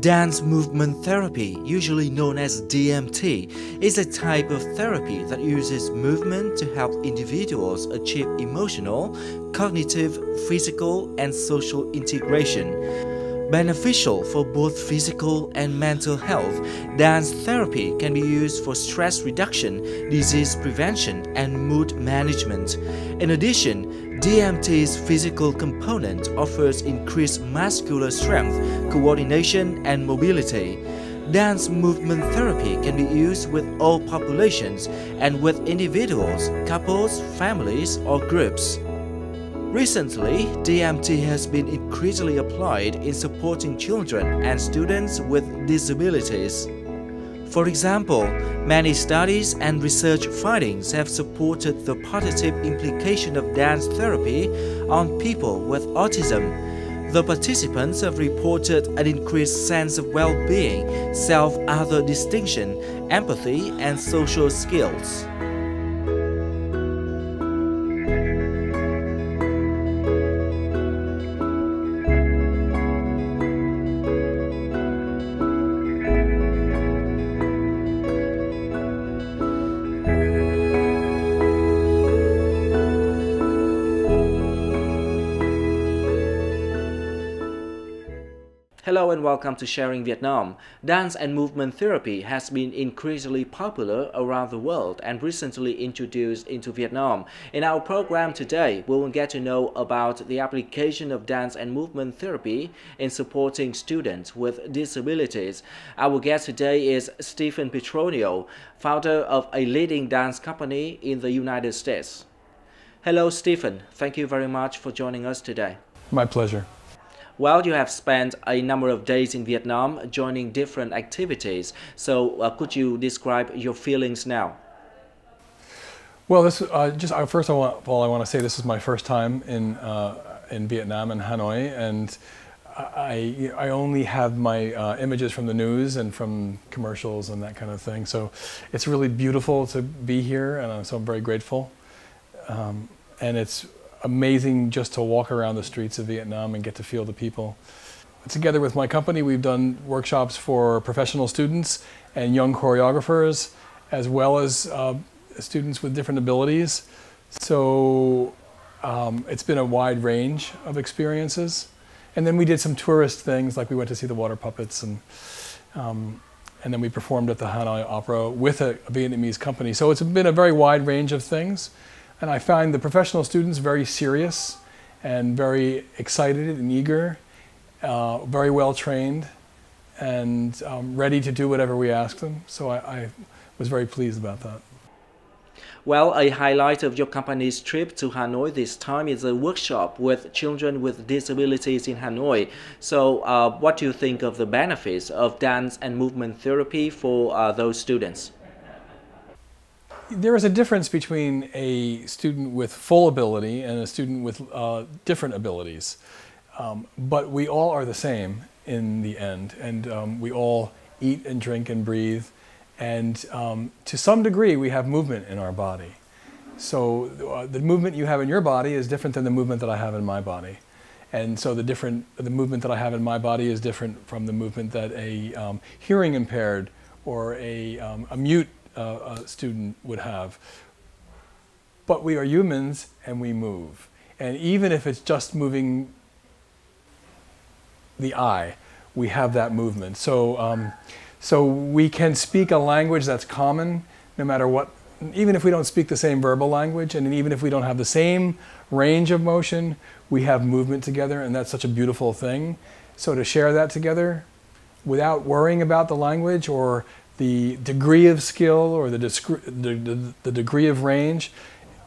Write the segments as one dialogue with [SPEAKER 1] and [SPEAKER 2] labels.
[SPEAKER 1] Dance movement therapy, usually known as DMT, is a type of therapy that uses movement to help individuals achieve emotional, cognitive, physical, and social integration. Beneficial for both physical and mental health, dance therapy can be used for stress reduction, disease prevention, and mood management. In addition, DMT's physical component offers increased muscular strength, coordination, and mobility. Dance movement therapy can be used with all populations and with individuals, couples, families, or groups. Recently, DMT has been increasingly applied in supporting children and students with disabilities. For example, many studies and research findings have supported the positive implication of dance therapy on people with autism. The participants have reported an increased sense of well-being, self-other distinction, empathy, and social skills. Hello and welcome to Sharing Vietnam. Dance and movement therapy has been increasingly popular around the world and recently introduced into Vietnam. In our program today, we will get to know about the application of dance and movement therapy in supporting students with disabilities. Our guest today is Stephen Petronio, founder of a leading dance company in the United States. Hello, Stephen. Thank you very much for joining us today.
[SPEAKER 2] My pleasure.
[SPEAKER 1] Well, you have spent a number of days in Vietnam joining different activities. So could you describe your feelings now?
[SPEAKER 2] Well, first of all, I want to say this is my first time in Vietnam, in Hanoi, and I only have my images from the news and from commercials and that kind of thing. So it's really beautiful to be here, and so I'm very grateful. And it's amazing just to walk around the streets of Vietnam and get to feel the people. Together with my company, we've done workshops for professional students and young choreographers, as well as students with different abilities. So it's been a wide range of experiences. And then we did some tourist things, like we went to see the water puppets, and then we performed at the Hanoi Opera with a Vietnamese company. So it's been a very wide range of things. And I find the professional students very serious and very excited and eager, very well trained, and ready to do whatever we ask them. So I was very pleased about that.
[SPEAKER 1] Well, a highlight of your company's trip to Hanoi this time is a workshop with children with disabilities in Hanoi. So what do you think of the benefits of dance and movement therapy for those students?
[SPEAKER 2] There is a difference between a student with full ability and a student with different abilities. But we all are the same in the end, and we all eat and drink and breathe. And to some degree, we have movement in our body. So the movement you have in your body is different than the movement that I have in my body. And so the movement that I have in my body is different from the movement that a hearing impaired or a mute student would have. But we are humans and we move. And even if it's just moving the eye, we have that movement. So we can speak a language that's common no matter what, even if we don't speak the same verbal language, and even if we don't have the same range of motion, we have movement together, and that's such a beautiful thing. So to share that together without worrying about the language or the degree of skill or the degree of range,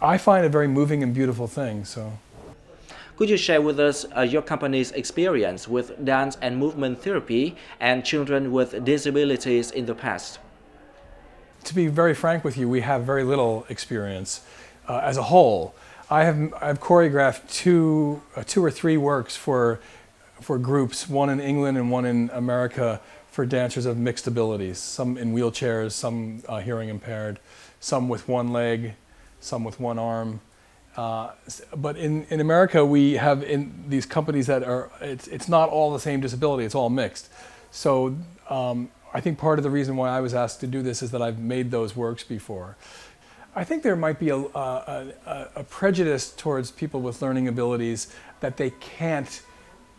[SPEAKER 2] I find a very moving and beautiful thing. So,
[SPEAKER 1] could you share with us your company's experience with dance and movement therapy and children with disabilities in the past?
[SPEAKER 2] To be very frank with you, we have very little experience as a whole. I've choreographed two or three works for groups, one in England and one in America, for dancers of mixed abilities, some in wheelchairs, some hearing impaired, some with one leg, some with one arm. But in America, we have in these companies that are, it's not all the same disability, it's all mixed. So I think part of the reason why I was asked to do this is that I've made those works before. I think there might be a prejudice towards people with learning abilities that they can't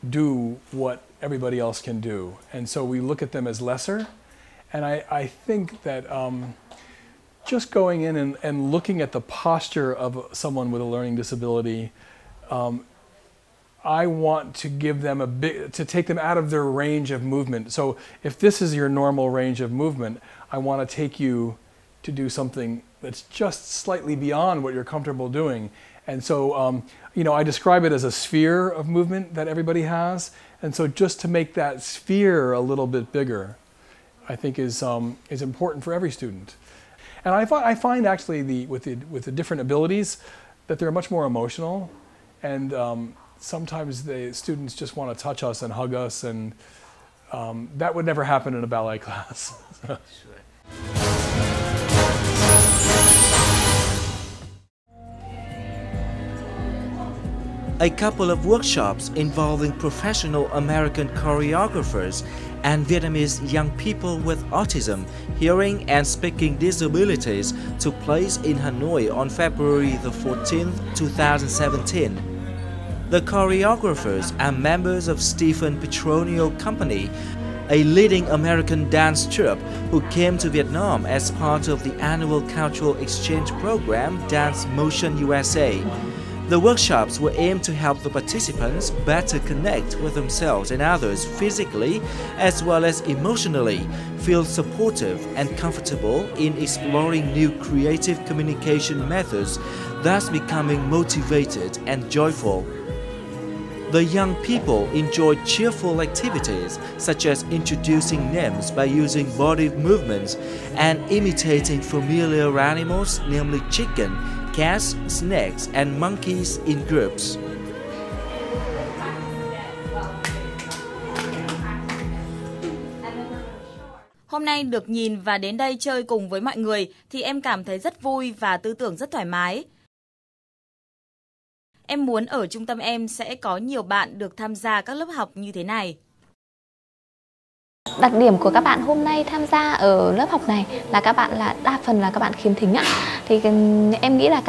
[SPEAKER 2] do what everybody else can do. And so we look at them as lesser. And I think that just going in and looking at the posture of someone with a learning disability, I want to give them to take them out of their range of movement. So if this is your normal range of movement, I want to take you to do something that's just slightly beyond what you're comfortable doing. And so, you know, I describe it as a sphere of movement that everybody has. And so just to make that sphere a little bit bigger, I think is important for every student. And I find actually with the different abilities that they're much more emotional, and sometimes the students just want to touch us and hug us, and that would never happen in a ballet class.
[SPEAKER 1] A couple of workshops involving professional American choreographers and Vietnamese young people with autism, hearing and speaking disabilities took place in Hanoi on February the 14th, 2017. The choreographers are members of Stephen Petronio Company, a leading American dance troupe who came to Vietnam as part of the annual cultural exchange program Dance Motion USA. The workshops were aimed to help the participants better connect with themselves and others physically as well as emotionally, feel supportive and comfortable in exploring new creative communication methods, thus becoming motivated and joyful. The young people enjoyed cheerful activities such as introducing names by using body movements and imitating familiar animals, namely chicken, cats, snakes, and monkeys in groups.
[SPEAKER 3] Hôm nay được nhìn và đến đây chơi cùng với mọi người thì em cảm thấy rất vui và tư tưởng rất thoải mái. Em muốn ở trung tâm em sẽ có nhiều bạn được tham gia các lớp học như thế này.
[SPEAKER 4] Đặc điểm của các bạn hôm nay tham gia ở lớp học này là các bạn đa phần là các bạn khiếm thính ạ. Thì em nghĩ là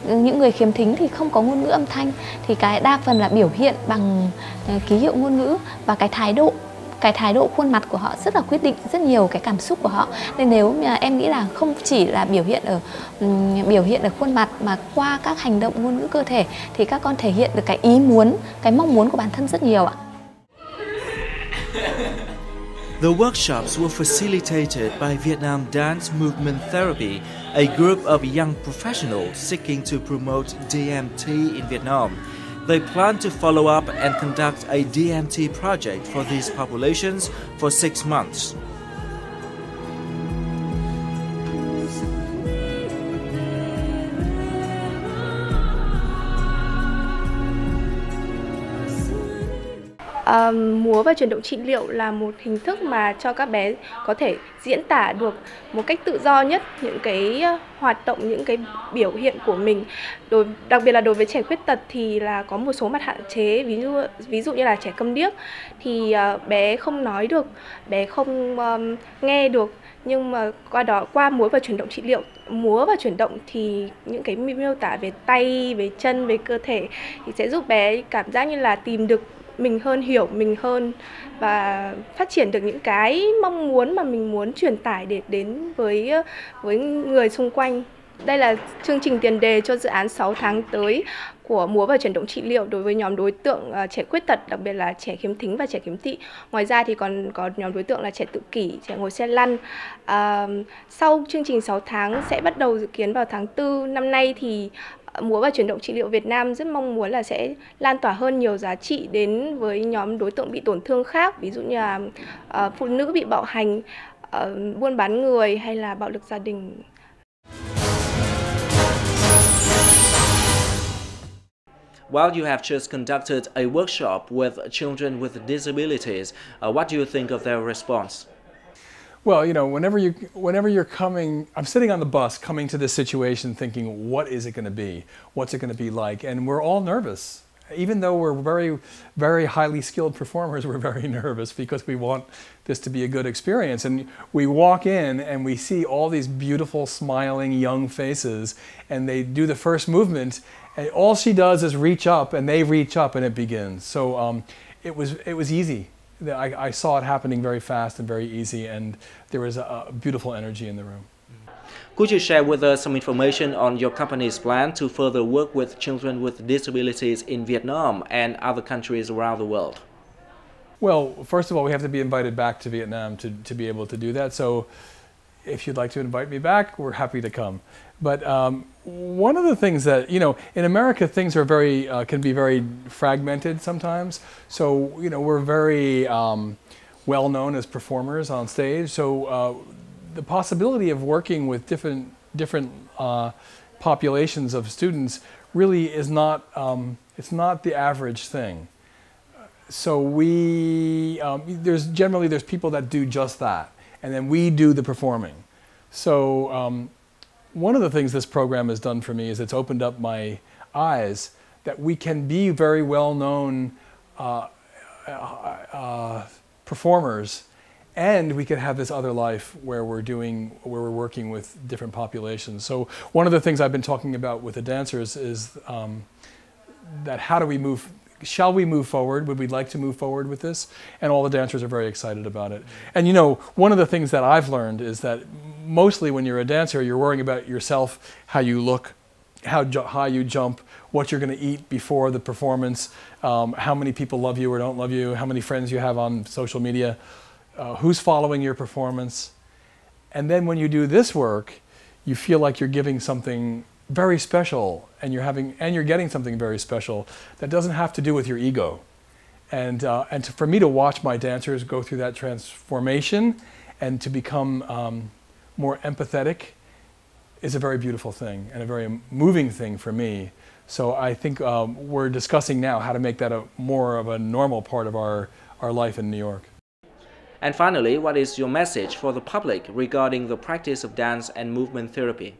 [SPEAKER 4] những người khiếm thính thì không có ngôn ngữ âm thanh, thì cái đa phần là biểu hiện bằng ký hiệu ngôn ngữ, và cái thái độ khuôn mặt của họ rất là quyết định rất nhiều cái cảm xúc của họ. Nên nếu mà em nghĩ là không chỉ là biểu hiện ở khuôn mặt mà qua các hành động ngôn ngữ cơ thể thì các con thể hiện được cái ý muốn, cái mong muốn của bản thân rất nhiều ạ.
[SPEAKER 1] The workshops were facilitated by Vietnam Dance Movement Therapy, a group of young professionals seeking to promote DMT in Vietnam. They plan to follow up and conduct a DMT project for these populations for 6 months.
[SPEAKER 5] Múa và chuyển động trị liệu là một hình thức mà cho các bé có thể diễn tả được một cách tự do nhất những cái hoạt động, những cái biểu hiện của mình. Đặc biệt là đối với trẻ khuyết tật thì là có một số mặt hạn chế, ví dụ như là trẻ câm điếc thì bé không nói được, bé không nghe được. Nhưng mà qua múa và chuyển động trị liệu, múa và chuyển động thì những cái miêu tả về tay, về chân, về cơ thể thì sẽ giúp bé cảm giác như là tìm được mình hơn, hiểu mình hơn và phát triển được những cái mong muốn mà mình muốn truyền tải để đến với người xung quanh. Đây là chương trình tiền đề cho dự án 6 tháng tới của múa và chuyển động trị liệu đối với nhóm đối tượng trẻ khuyết tật, đặc biệt là trẻ khiếm thính và trẻ khiếm thị. Ngoài ra thì còn có nhóm đối tượng là trẻ tự kỷ, trẻ ngồi xe lăn. Sau chương trình 6 tháng sẽ bắt đầu dự kiến vào tháng 4 năm nay thì múa và chuyển động trị liệu Việt Nam rất mong muốn là sẽ lan tỏa hơn nhiều giá trị đến với nhóm đối tượng bị tổn thương khác, ví dụ như là phụ nữ bị bạo hành, buôn bán người hay là bạo lực gia đình.
[SPEAKER 1] While you have just conducted a workshop with children with disabilities, what do you think of their response?
[SPEAKER 2] Well, you know, whenever you're coming, I'm sitting on the bus coming to this situation thinking, what is it going to be? What's it going to be like? And we're all nervous. even though we're very, very highly skilled performers, we're very nervous because we want this to be a good experience. And we walk in and we see all these beautiful, smiling, young faces, and they do the first movement, and all she does is reach up, and they reach up, and it begins. So it was easy. I saw it happening very fast and very easy, and there was a beautiful energy in the room.
[SPEAKER 1] Could you share with us some information on your company's plan to further work with children with disabilities in Vietnam and other countries around the world?
[SPEAKER 2] Well, first of all, we have to be invited back to Vietnam to be able to do that. So if you'd like to invite me back, we're happy to come. But one of the things that, you know, in America, things are very, can be very fragmented sometimes. So, you know, we're very well known as performers on stage. So the possibility of working with different populations of students really is not, it's not the average thing. So there's generally people that do just that, and then we do the performing. So one of the things this program has done for me is it's opened up my eyes that we can be very well-known performers, and we could have this other life where we're working with different populations. So one of the things I've been talking about with the dancers is that how do we move? Shall we move forward? Would we like to move forward with this? And all the dancers are very excited about it. And you know, one of the things that I've learned is that mostly when you're a dancer, you're worrying about yourself, how you look, how high you jump, what you're going to eat before the performance, how many people love you or don't love you, how many friends you have on social media, who's following your performance. And then when you do this work, you feel like you're giving something very special, and you're getting something very special that doesn't have to do with your ego. And for me to watch my dancers go through that transformation and to become more empathetic is a very beautiful thing and a very moving thing for me. So I think we're discussing now how to make that more of a normal part of our life in New York.
[SPEAKER 1] And finally, what is your message for the public regarding the practice of dance and movement therapy?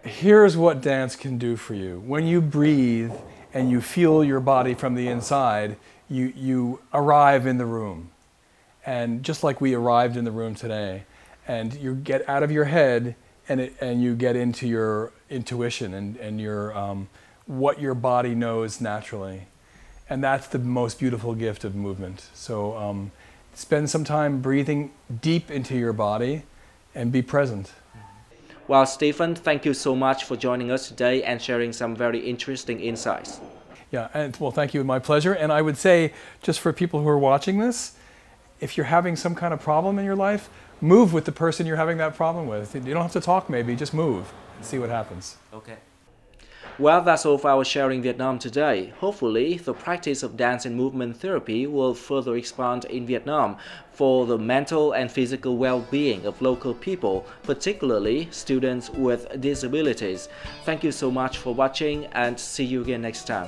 [SPEAKER 2] Here's what dance can do for you. When you breathe and you feel your body from the inside, you arrive in the room. And just like we arrived in the room today, and you get out of your head and you get into your intuition and your what your body knows naturally. And that's the most beautiful gift of movement. So spend some time breathing deep into your body and be present.
[SPEAKER 1] Well, Stephen, thank you so much for joining us today and sharing some very interesting insights.
[SPEAKER 2] Yeah, and well, thank you, my pleasure. And I would say, just for people who are watching this, if you're having some kind of problem in your life, move with the person you're having that problem with. You don't have to talk maybe, just move and see what happens.
[SPEAKER 1] Okay. Well, that's all for our Sharing Vietnam today. Hopefully, the practice of dance and movement therapy will further expand in Vietnam for the mental and physical well-being of local people, particularly students with disabilities. Thank you so much for watching, and see you again next time.